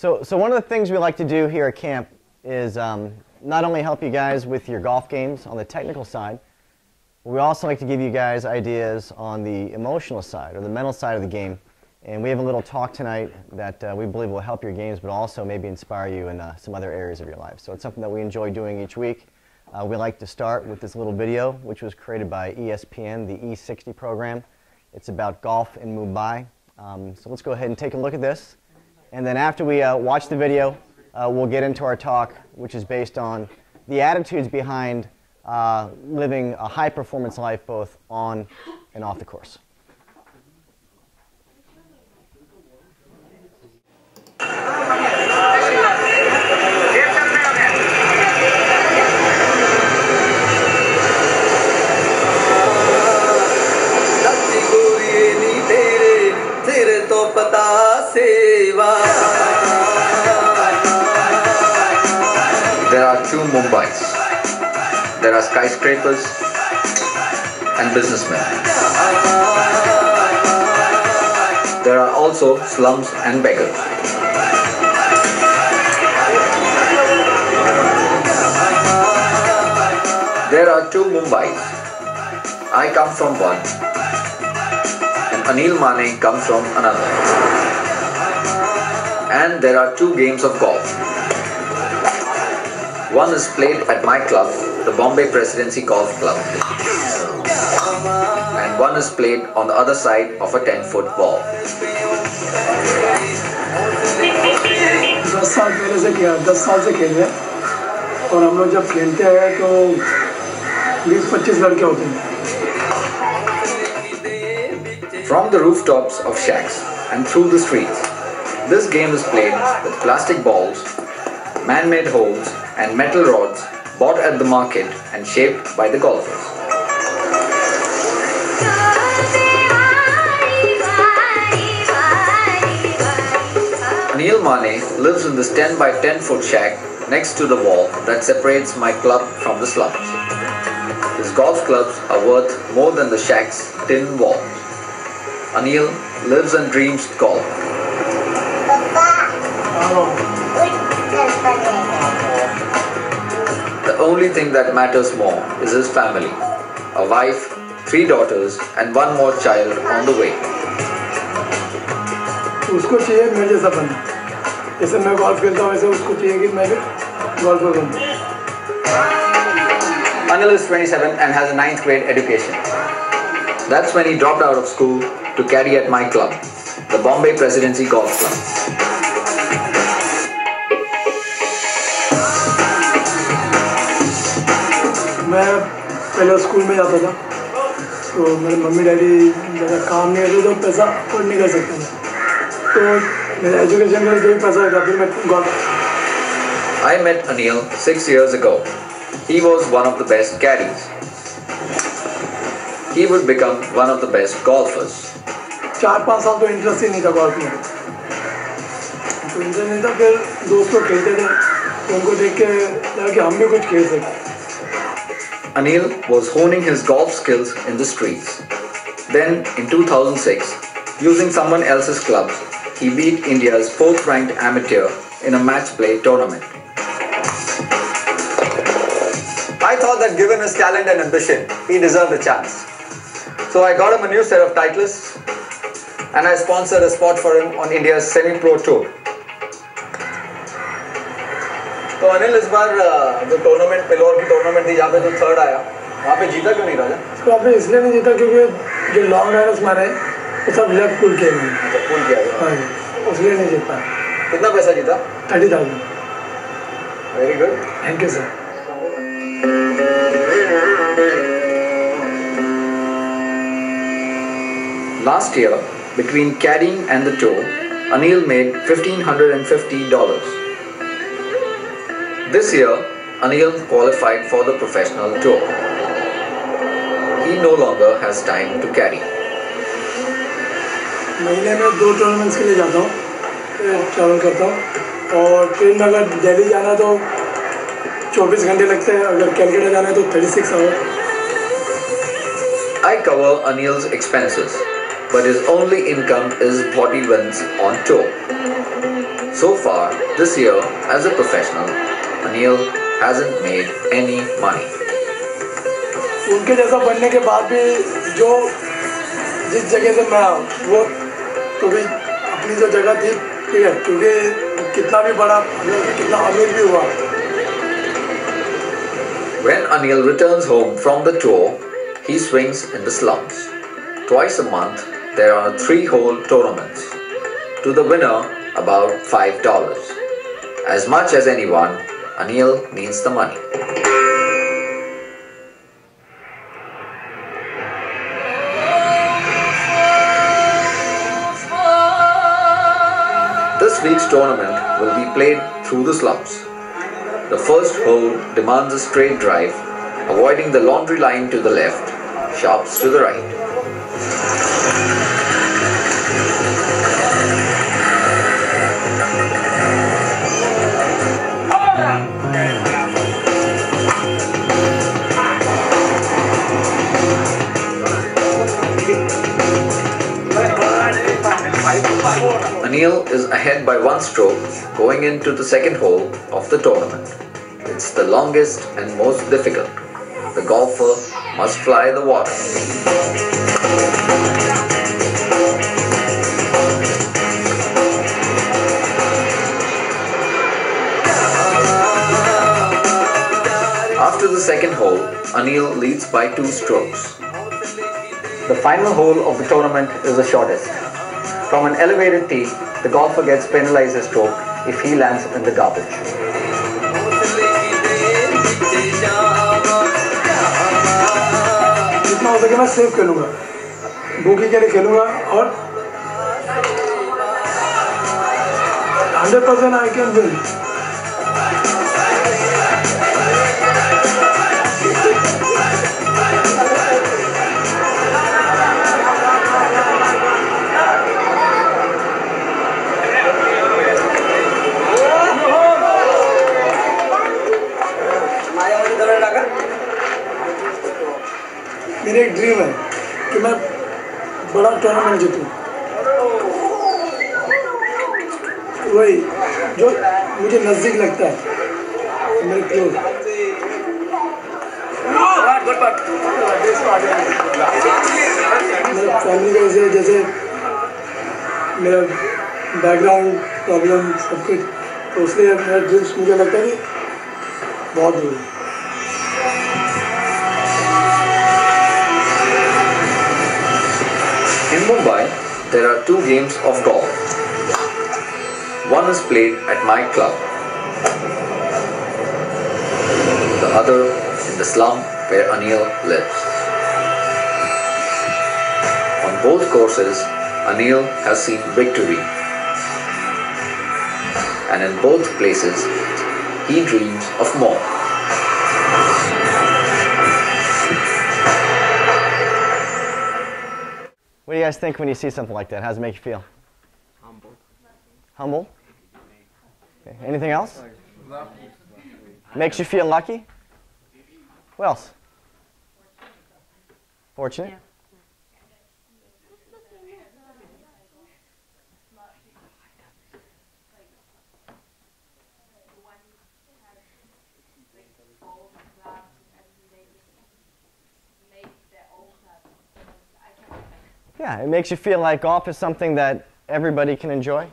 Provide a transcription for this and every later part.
So one of the things we like to do here at camp is not only help you guys with your golf games on the technical side, but we also like to give you guys ideas on the emotional side or the mental side of the game. And we have a little talk tonight that we believe will help your games, but also maybe inspire you in some other areas of your life. So it's something that we enjoy doing each week. We like to start with this little video, which was created by ESPN, the E60 program. It's about golf in Mumbai. So let's go ahead and take a look at this. And then after we watch the video, we'll get into our talk, which is based on the attitudes behind living a high-performance life both on and off the course. There are two Mumbais. There are skyscrapers and businessmen. There are also slums and beggars. There are two Mumbais. I come from one, and Anil Mane comes from another. And there are two games of golf. One is played at my club, the Bombay Presidency Golf Club. And one is played on the other side of a 10-foot ball. 10 साल पहले से किया, 10 साल से खेल रहे हैं और हम लोग जब खेलते हैं तो 20-25 लड़के होते हैं. From the rooftops of shacks and through the streets, this game is played with plastic balls, man-made holes and metal rods bought at the market and shaped by the golfers. Anil Mane lives in this 10 by 10 foot shack next to the wall that separates my club from the slums. His golf clubs are worth more than the shack's tin walls. Anil lives and dreams golf. The only thing that matters more is his family. A wife, 3 daughters and 1 more child on the way. उसको चाहिए मेरे जैसा बनना. जैसे मैं golf खेलता हूँ वैसे उसको चाहिए कि मैं भी गोल्फर बनूँ. Anil is 27 and has a 9th grade education. That's when he dropped out of school to caddy at my club, the Bombay Presidency Golf Club. मैं पहले स्कूल में जाता था तो मेरे मम्मी डैडी ज़्यादा काम नहीं करते तो पैसा अफोर्ड नहीं कर सकते थे तो मेरे एजुकेशन के लिए जो भी पैसा होता फिर मैं golf. I met Anil 6 years ago. He was one of the best caddies. He would become one of the best golfers. 4-5 साल तो इंटरेस्ट ही नहीं था गोल्फ में. तो इंटरेस्ट नहीं था. फिर दोस्त लोग खेलते थे तो उनको देख के लगा कि हम भी कुछ खेल सकते. Anil was honing his golf skills in the streets. Then, in 2006, using someone else's clubs, he beat India's 4th ranked amateur in a match play tournament. I thought that given his talent and ambition, he deserved a chance. So I got him a new set of Titleist and I sponsored a spot for him on India's semi-pro tour. तो अनिल इस बार जो tournament पिलोर की tournament थी जहाँ पे तो 3rd आया वहाँ पे जीता क्यों नहीं राजा? तो वहाँ पे इसलिए नहीं जीता क्योंकि जो लॉन्ग राइडर्स मारे वो सब लेफ्ट पुल किए हैं. पुल किया गया. हाँ इसलिए नहीं जीत पाया. कितना पैसा जीता? 30,000. Very good. Thank you sir. Last year, between caddying and the tour, Anil made $1,550. This year, Anil qualified for the professional tour. He no longer has time to caddy. महीने में 2 टूर्नामेंट्स के लिए जाता हूँ, ट्रैवल करता हूँ और train में अगर दिल्ली जाना तो 24 घंटे लगते हैं. अगर कैलकाटा जाना है तो 36 hours. I cover Anil's expenses, but his only income is what he wins on tour. So far, this year, as a professional, Anil hasn't made any money. उनके जैसा बनने के बाद भी जो जिस जगह से मैं आया वो तो भी अपनी जो जगह थी ठीक है क्योंकि कितना भी बड़ा कितना अमीर भी हुआ. When Anil returns home from the tour, he swings in the slums. Twice a month, there are 3-hole tournaments. To the winner, about $5. As much as anyone, Anil needs the money. This week's tournament will be played through the slums. The first hole demands a straight drive, avoiding the laundry line to the left, sharps to the right. Anil is ahead by 1 stroke going into the second hole of the tournament. It's the longest and most difficult. The golfer must fly the water. After the second hole, Anil leads by 2 strokes. The final hole of the tournament is the shortest. From an elevated tee, the golfer gets penalized a stroke if he lands in the garbage. जितना हो सके मैं save खेलूँगा, bogie के लिए खेलूँगा और 100% I can win. मेरा एक dream है कि मैं बड़ा टूर्नामेंट जीतूँ. वही जो मुझे नज़दीक लगता है मेरे क्लोज. मेरे फैमिली का जैसे मेरा बैकग्राउंड प्रॉब्लम सब कुछ तो इसलिए मेरा ड्रीम्स मुझे लगता है कि बहुत दूर है. In Mumbai, there are 2 games of golf. One is played at my club. The other in the slum where Anil lives. On both courses, Anil has seen victory. And in both places, he dreams of more. What do you guys think when you see something like that? How does it make you feel? Humble. Humble? Okay. Anything else? Makes you feel lucky? What else? Fortunate? Yeah, it makes you feel like golf is something that everybody can enjoy.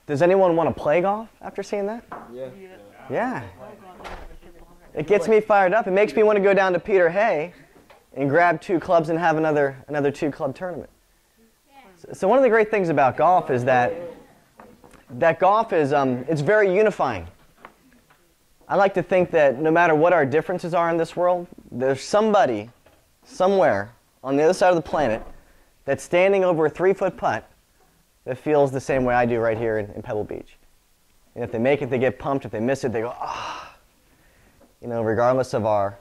Does anyone want to play golf after seeing that? Yeah. Yeah. It gets me fired up. It makes me want to go down to Peter Hay and grab 2 clubs and have another 2-club tournament. So one of the great things about golf is that golf is it's very unifying. I like to think that no matter what our differences are in this world, there's somebody somewhere on the other side of the planet that's standing over a 3-foot putt that feels the same way I do right here in Pebble Beach. And if they make it, they get pumped. If they miss it, they go, ah. You know, regardless of our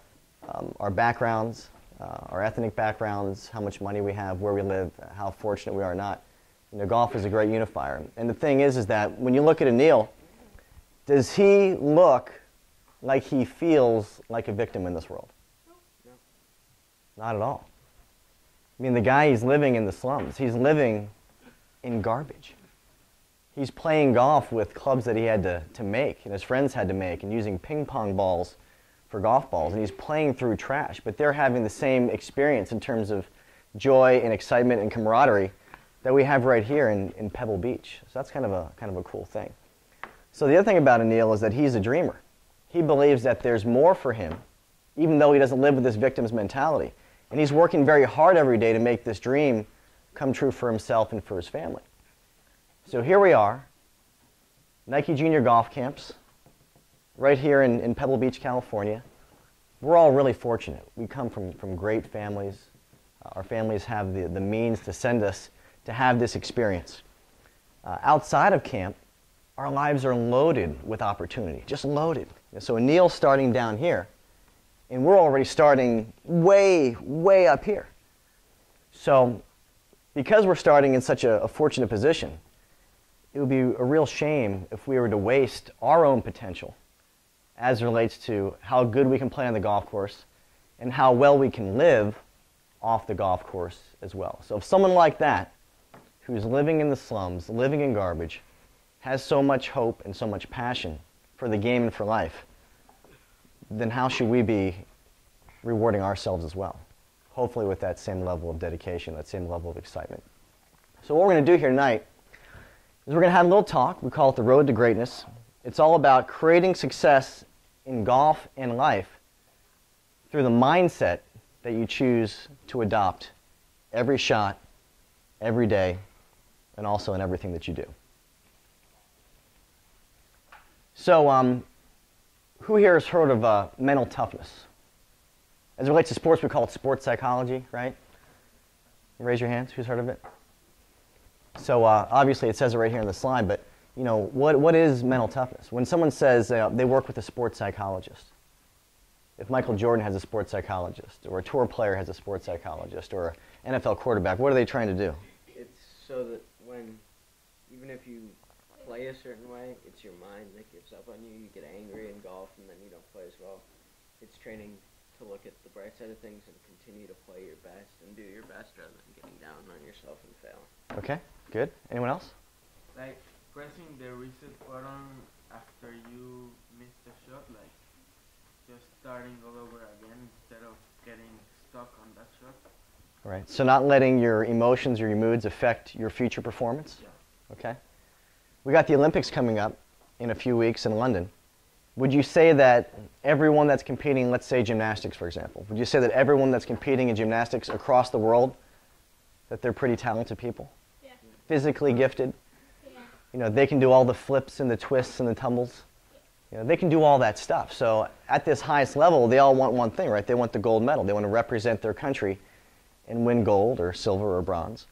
backgrounds, our ethnic backgrounds, how much money we have, where we live, how fortunate we are or not, you know, golf is a great unifier. And the thing is that when you look at Anil, does he look like he feels like a victim in this world? Not at all. I mean, the guy, he's living in the slums. He's living in garbage. He's playing golf with clubs that he had to make and his friends had to make, and using ping pong balls for golf balls, and he's playing through trash, but they're having the same experience in terms of joy and excitement and camaraderie that we have right here in Pebble Beach. So that's kind of a cool thing. So the other thing about Anil is that he's a dreamer. He believes that there's more for him, even though he doesn't live with this victim's mentality. And he's working very hard every day to make this dream come true for himself and for his family. So here we are, Nike Junior Golf Camps, right here in Pebble Beach, California. We're all really fortunate. We come from great families. Our families have the means to send us to have this experience. Outside of camp, our lives are loaded with opportunity, just loaded. So Anil's starting down here, and we're already starting way, way up here. So because we're starting in such a fortunate position, it would be a real shame if we were to waste our own potential as it relates to how good we can play on the golf course and how well we can live off the golf course as well. So if someone like that, who's living in the slums, living in garbage, has so much hope and so much passion for the game and for life, then how should we be rewarding ourselves as well? Hopefully with that same level of dedication, that same level of excitement. So what we're going to do here tonight is we're going to have a little talk. We call it the Road to Greatness. It's all about creating success in golf and life through the mindset that you choose to adopt every shot, every day, and also in everything that you do. So, who here has heard of mental toughness? As it relates to sports, we call it sports psychology, right? Raise your hands. Who's heard of it? So, obviously, it says it right here on the slide, but you know, what is mental toughness? When someone says they work with a sports psychologist, if Michael Jordan has a sports psychologist, or a tour player has a sports psychologist, or an NFL quarterback, what are they trying to do? It's so that when, even if you play a certain way, it's your mind that gives up on you. You get angry in golf and then you don't play as well. It's training to look at the bright side of things and continue to play your best and do your best rather than getting down on yourself and failing. Okay, good. Anyone else? Like pressing the reset button after you miss the shot, like just starting all over again instead of getting stuck on that shot. Right, so not letting your emotions or your moods affect your future performance? Yeah. Okay. We got the Olympics coming up in a few weeks in London. Would you say that everyone that's competing, let's say gymnastics for example, would you say that everyone that's competing in gymnastics across the world, that they're pretty talented people? Yeah. Physically gifted? Yeah. You know, they can do all the flips and the twists and the tumbles. You know, they can do all that stuff. So at this highest level, they all want one thing, right? They want the gold medal. They want to represent their country and win gold or silver or bronze.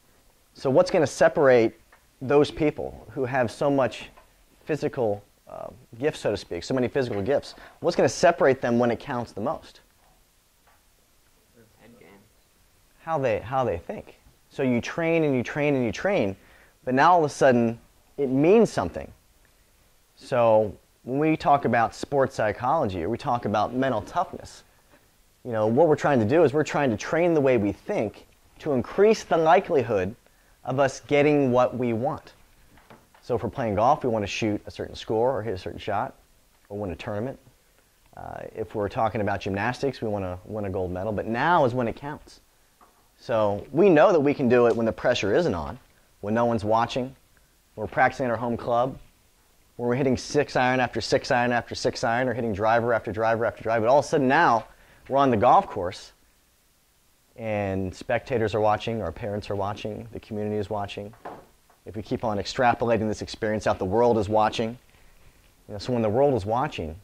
So what's going to separate those people who have so much physical gifts, so to speak, so many physical gifts, what's going to separate them when it counts the most? Head game. How they think. So you train and you train and you train, but now all of a sudden it means something. So when we talk about sports psychology or we talk about mental toughness, you know, what we're trying to do is we're trying to train the way we think to increase the likelihood of us getting what we want. So if we're playing golf, we want to shoot a certain score or hit a certain shot or win a tournament. If we're talking about gymnastics, we want to win a gold medal, but now is when it counts. So we know that we can do it when the pressure isn't on, when no one's watching, when we're practicing at our home club, when we're hitting 6-iron after 6-iron after 6-iron or hitting driver after driver after driver. But all of a sudden now, we're on the golf course and spectators are watching, our parents are watching, the community is watching. If we keep on extrapolating this experience out, the world is watching. You know, so when the world is watching,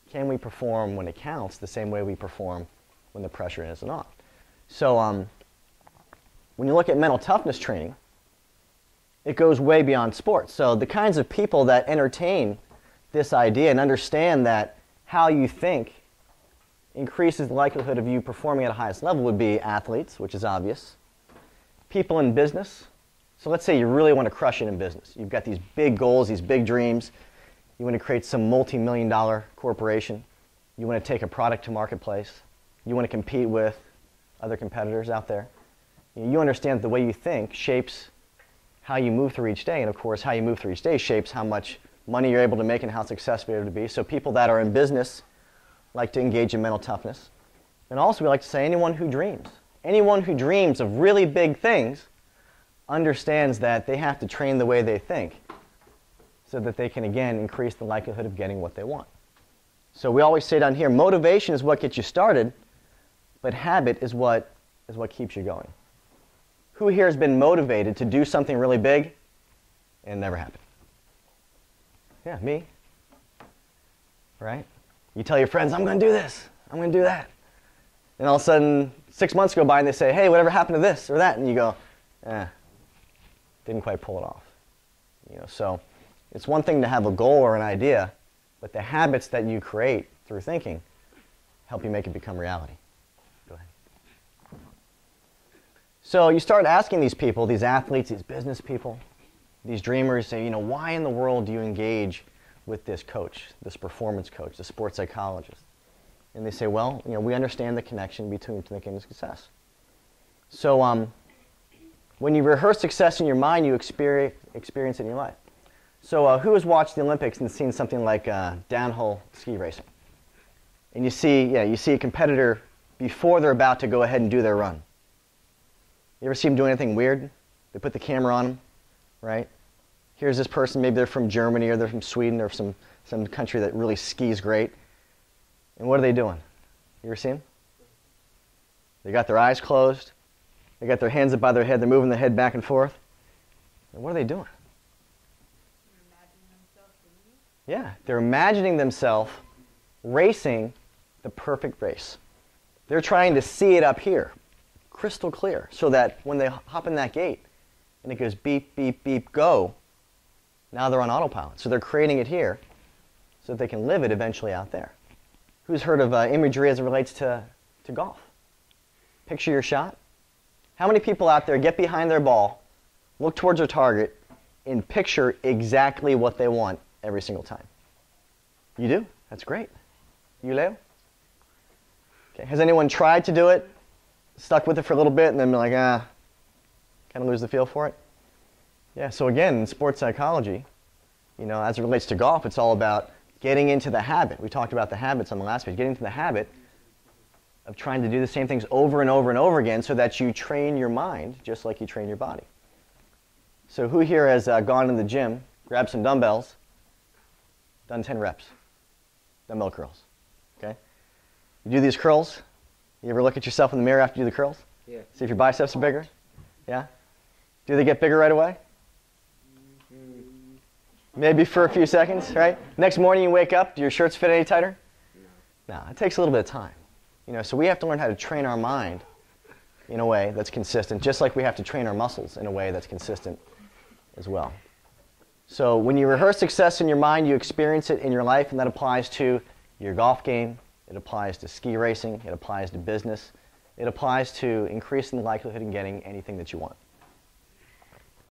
can we perform when it counts the same way we perform when the pressure isn't on? So when you look at mental toughness training, it goes way beyond sports. So the kinds of people that entertain this idea and understand that how you think increases the likelihood of you performing at a highest level would be athletes, which is obvious. People in business. So let's say you really want to crush it in business. You've got these big goals, these big dreams. You want to create some multi-million-dollar corporation. You want to take a product to marketplace. You want to compete with other competitors out there. You understand that the way you think shapes how you move through each day. And of course, how you move through each day shapes how much money you're able to make and how successful you're able to be. So people that are in business like to engage in mental toughness. And also we like to say anyone who dreams of really big things understands that they have to train the way they think so that they can, again, increase the likelihood of getting what they want. So we always say down here, motivation is what gets you started, but habit is what keeps you going. Who here has been motivated to do something really big and it never happened? Yeah, me. Right? You tell your friends, I'm going to do this, I'm going to do that. And all of a sudden, 6 months go by and they say, hey, whatever happened to this or that? And you go, didn't quite pull it off. So it's one thing to have a goal or an idea, but the habits that you create through thinking help you make it become reality. Go ahead. So you start asking these people, these athletes, these business people, these dreamers, say, why in the world do you engage with this coach, this performance coach, the sports psychologist? And they say, well, we understand the connection between thinking and success. So when you rehearse success in your mind, you experience it in your life. So who has watched the Olympics and seen something like downhill ski racing? And you see a competitor before they're about to go ahead and do their run. You ever see them do anything weird? They put the camera on them, right? Here's this person, maybe they're from Germany or they're from Sweden or some country that really skis great. And what are they doing? You ever see them? They got their eyes closed. They got their hands up by their head. They're moving their head back and forth. And what are they doing? Yeah, they're imagining themselves racing the perfect race. They're trying to see it up here, crystal clear, so that when they hop in that gate and it goes beep, beep, beep, go, now they're on autopilot. So they're creating it here so that they can live it eventually out there. Who's heard of imagery as it relates to golf? Picture your shot. How many people out there get behind their ball, look towards their target, and picture exactly what they want every single time? You do? That's great. You, Leo? Okay. Has anyone tried to do it, stuck with it for a little bit, and then been like, kind of lose the feel for it? Yeah, so again, in sports psychology, as it relates to golf, it's all about getting into the habit. We talked about the habits on the last page. Getting into the habit of trying to do the same things over and over and over again so that you train your mind just like you train your body. So who here has gone to the gym, grabbed some dumbbells, done 10 reps? Dumbbell curls. Okay? You do these curls? You ever look at yourself in the mirror after you do the curls? Yeah. See if your biceps are bigger? Yeah? Do they get bigger right away? Maybe for a few seconds, right? Next morning you wake up, do your shirts fit any tighter? No, it takes a little bit of time. So we have to learn how to train our mind in a way that's consistent, just like we have to train our muscles in a way that's consistent as well. So when you rehearse success in your mind, you experience it in your life, and that applies to your golf game, it applies to ski racing, it applies to business, it applies to increasing the likelihood of getting anything that you want.